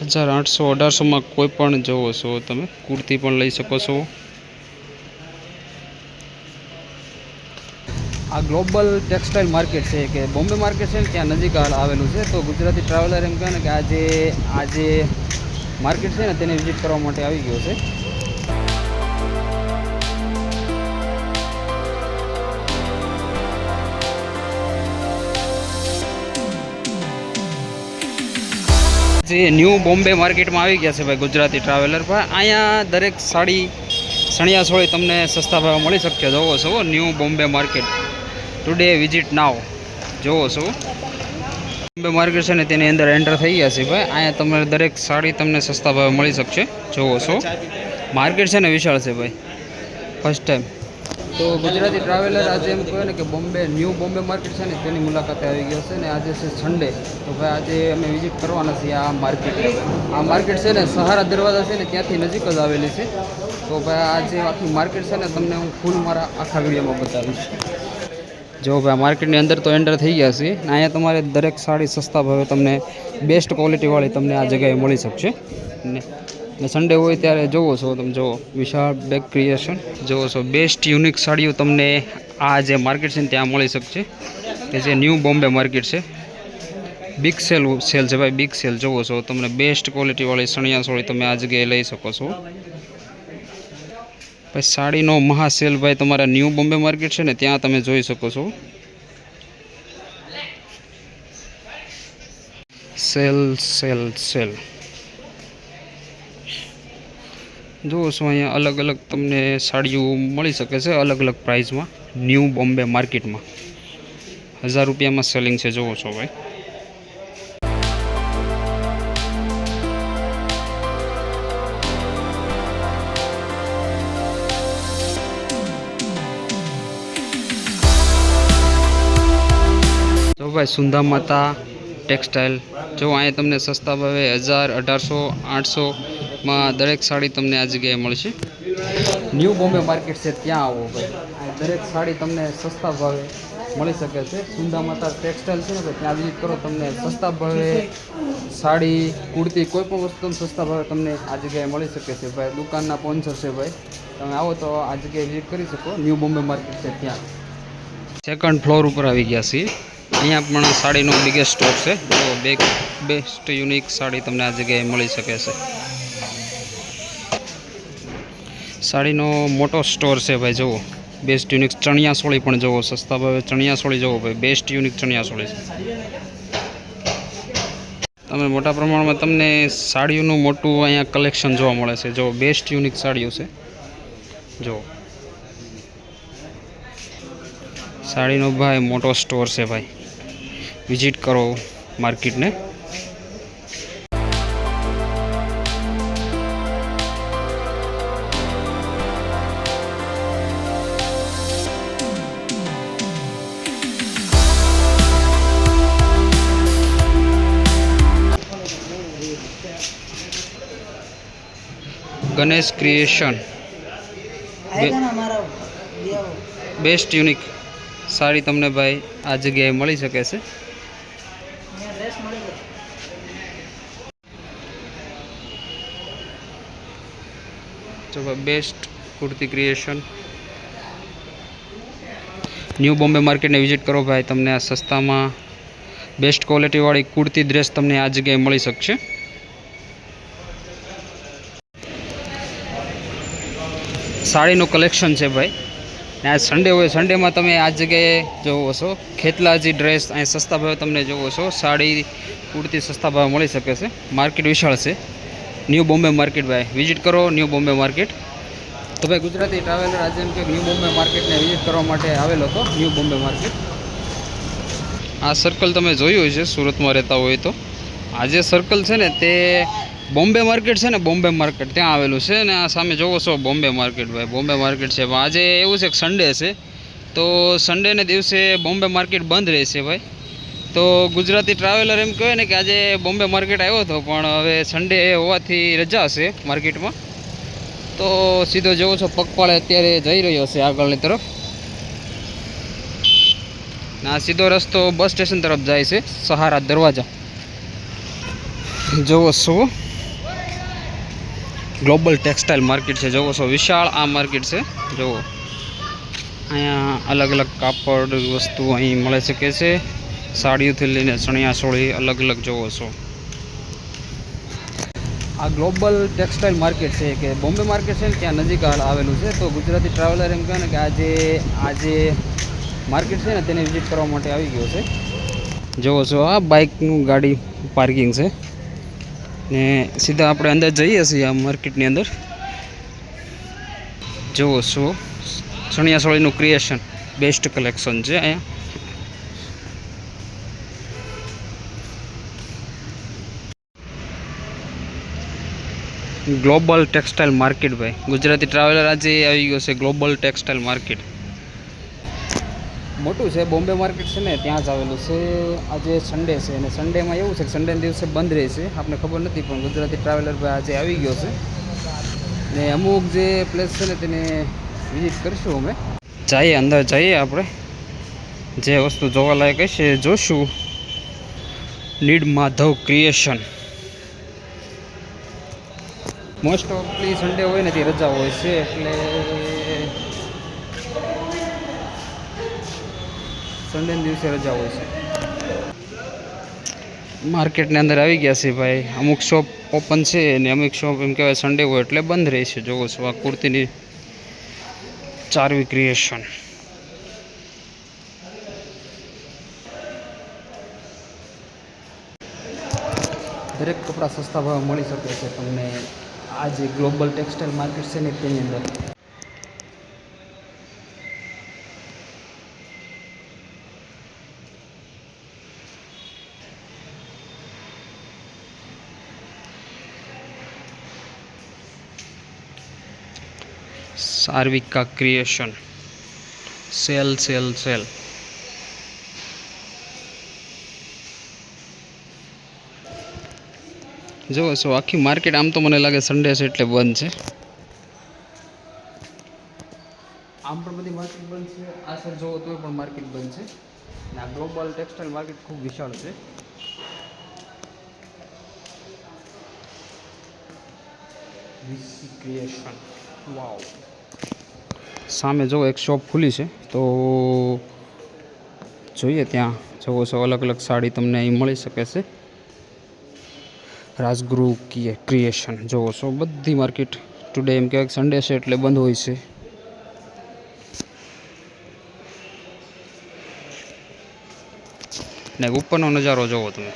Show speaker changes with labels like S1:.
S1: 1800 में कोई पण जोवो छो तमे कुर्ती पण लई शको छो। आ ग्लोबल टेक्सटाइल मार्केट है कि बॉम्बे मार्केट है क्या नजीक आवेलू है। तो गुजराती ट्रावेलर एम कहे कि आज मार्केट है ने तेने विजिट करवा माटे आवी गयो छे। जे न्यू बॉम्बे मार्केट में आई गया है भाई गुजराती ट्रावेलर पर अँ दरेक साड़ी सणिया सोड़ी तमने सस्ता भाव मळी शके। जोवो छो new Bombay market today visit now. जोवो छो बॉम्बे मार्केट है तेनी अंदर एंटर थई गया है भाई। अँ तमने दरेक साड़ी तमने सस्ता भाव मळी शकशे। जोवो छो मार्केट है ने विशाल है भाई। फर्स्ट टाइम तो गुजराती ट्रावेलर आज एम कहे कि बॉम्बे न्यू बॉम्बे मार्केट है ने तेनी मुलाकाते आई गयो छे ने आज है संडे। तो भाई आज अमे विजिट करवाना छीए आ मार्केट। आ मार्केट है ने सहारा दरवाजा से त्यांथी नजीक ज आवेली है। तो भाई आज आखी मार्केट है ने तमने हूँ फूल मारा आखा विडियो में बतावीश। जो भाई मार्केट ने अंदर तो एंटर थई गया छे। अँ तमारे दरेक साड़ी सस्ता भावे तमने बेस्ट क्वॉलिटी वाली तमने आ जगह मळी शकशे। ने संडे हो त्यारे जोवो छो तम जो विशाल बेग क्रिएशन जोवो छो बेस्ट यूनिक साड़ीओ तमने आज मार्केट से त्यां मळी शकशे के जे न्यू बॉम्बे मार्केट से बिग सेल है भाई। बिग सेल जोवो छो तमने बेस्ट क्वॉलिटी वाली सणिया सोड़ी तमे आ जगह लई शको छो भाई। साड़ी नो महासेल भाई तमारा न्यू बॉम्बे मार्केट है ने त्यां तमे जोई शको छो। सेल सेल सेल जो छो अँ अलग अलग तमने साड़ीओ मळी शके छे अलग अलग प्राइस में। न्यू बॉम्बे मार्केट में 1000 रुपया में सेलिंग है। जोवो छो भाई तो भाई सुंदा माता टेक्सटाइल जो अँ तमने सस्ता भावे 1000 1800 800 में दरेक साड़ी तमने आ जगह मळशे। न्यू बॉम्बे मार्केट से त्यां आवो भाई। दरेक साड़ी तमने सस्ता भावे मळी शके छे। सुंदा माता टेक्सटाइल है भाई त्यां विजिट करो तमने सस्ता भावे साड़ी कुर्ती कोईपण वस्तु सस्ता भावे तमने आ जगह मळी शके छे भाई। दुकानना स्पॉन्सर है भाई। तमे आवो तो आ जगह विजिट करी शको न्यू बॉम्बे मार्केट से त्यां। सेकंड फ्लोर पर आई गया छे। अँ पण साड़ी नो बिगेस्ट स्टॉक है। जो बेस्ट यूनिक साड़ी तमने आ जगह मळी शके छे। साड़ी नो मोटो स्टोर है भाई। जो बेस्ट यूनिक चणिया सोड़ी पण जो सस्ता भावे चणिया सोड़ी जो भाई बेस्ट यूनिक चणिया सोड़ी तमे मोटा प्रमाण में तमने साड़ीओ मोटू अँ कलेक्शन जोवा मळे छे। जो बेस्ट यूनिक साड़ीओ है जो साड़ी नो भाई मोटो स्टोर है भाई। विजिट करो मार्केट ने। Ganesh creation best unique sari तमने भाई आ जगह मळी शके छे। तो best kurti creation new Bombay market ने विजिट करो भाई। तमने आ सस्ता में बेस्ट क्वॉलिटी वाली कुर्ती ड्रेस तमने आ जगह मळी शकशे। साड़ी नो कलेक्शन है भाई। आज संडे हो संडे में तमे आ जगह जोवो छो खेतलाजी ड्रेस अँ सस्ता भाव तमने जोवो छो साड़ी कुर्ती सस्ता भाव मळी शके छे। मार्केट विशाल है न्यू बॉम्बे मार्केट भाई। विजिट करो न्यू बॉम्बे मार्केट। तो भाई गुजराती ट्रावेलर आज एम के न्यू बॉम्बे मार्केट ने विजिट करवा माटे आवेलो तो न्यू बॉम्बे मार्केट। आ सर्कल तमे जोयुं हशे सूरत में रहता होय तो। आज सर्कल है ने ते बॉम्बे मार्केट है ने बॉम्बे मार्केट त्या आवेलू है ने आ सामे जोवो छो बॉम्बे मार्केट भाई। बॉम्बे मार्केट है आज एवं है संडे है तो संडे ने दिवसे बॉम्बे मार्केट बंद रहेशे भाई। तो गुजराती ट्रावेलर एम कहे ने कि आज बॉम्बे मार्केट आव्यो तो पण हवे संडे होवाथी रजा छे मार्केट में। तो सीधो जोवो छो पगपाळे अत्यारे जई रह्यो छे आगळनी तरफ। आ सीधो रस्तो बस स्टेशन तरफ जाए छे सहारा दरवाजा। जोवो छो ગ્લોબલ ટેક્સટાઇલ માર્કેટ છે, જોવો છો વિશાળ આ માર્કેટ છે. જુઓ અહીંયા અલગ અલગ કાપડ વસ્તુ અહીં મળે શકે છે. સાડીઓથી લઈને ચણિયા ચોળી અલગ અલગ જોવો છો. આ ગ્લોબલ ટેક્સટાઇલ માર્કેટ છે કે બોમ્બે માર્કેટ છે ને ત્યાં નજીક આવેલું છે. તો ગુજરાતી ટ્રાવેલર એમ કહે ને કે આજે માર્કેટ છે ને તેને વિઝિટ કરવા માટે આવી ગયો છે. જોવો છો આ બાઇકનું ગાડી પાર્કિંગ છે ને સીધા આપણે અંદર જઈએ છીએ આ માર્કેટની અંદર. જોવો છો ચણિયા ચોળીનું ક્રિએશન બેસ્ટ કલેક્શન છે અહીંયા. ગ્લોબલ ટેક્સટાઇલ માર્કેટ ભાઈ, ગુજરાતી ટ્રાવેલર આજે આવી ગયો છે ગ્લોબલ ટેક્સટાઇલ માર્કેટ. મોટું છે બોમ્બે માર્કેટ છે ને ત્યાં જ આવેલું છે. આજે સન્ડે છે અને સન્ડેમાં એવું છે કે સન્ડેના દિવસે બંધ રહે છે, આપણે ખબર નથી પણ ગુજરાતી ટ્રાવેલર ભાઈ આજે આવી ગયો છે ને અમુક જે પ્લેસ છે ને તેને વિઝિટ કરીશું. અમે જઈએ અંદર જઈએ, આપણે જે વસ્તુ જોવાલાયક હશે જોશું. Need Madhav creation. મોસ્ટ ઓફલી સન્ડે હોય ને તે રજા હોય છે એટલે સન્ડેના દિવસે રજા હોય છે. માર્કેટની અંદર આવી ગયા છે ભાઈ. અમુક શોપ ઓપન છે ને અમુક શોપ એમ કહેવાય સન્ડે હોય એટલે બંધ રહે છે. જોવો છો આ કુર્તીની ચારવી ક્રિએશન. દરેક કપડાં સસ્તા ભાવે મળી શકે છે તમને આ જે ગ્લોબલ ટેક્સટાઇલ માર્કેટ છે ને તેની અંદર. સાર્વિકા ક્રિએશન. Sale sale sale. જો આખી માર્કેટ આમ તો મને લાગે સન્ડે છે એટલે બંધ છે. આમ પણ બધી માર્કેટ બંધ છે. આ સર જોવો તો પણ માર્કેટ બંધ છે અને આ ગ્લોબલ ટેક્સટાઇલ માર્કેટ ખૂબ વિશાળ છે. VC creation. વાવ. સામે જો એક શોપ ખુલી છે તો જોઈએ ત્યાં. જોવો છો અલગ અલગ સાડી તમને અહીં મળી શકે છે. રાજગુરુ ક્રિએશન. જોવો છો બધી માર્કેટ ટુડે એમ કહેવાય સન્ડે છે એટલે બંધ હોય છે. ને ઉપરનો નજારો જોવો તમે.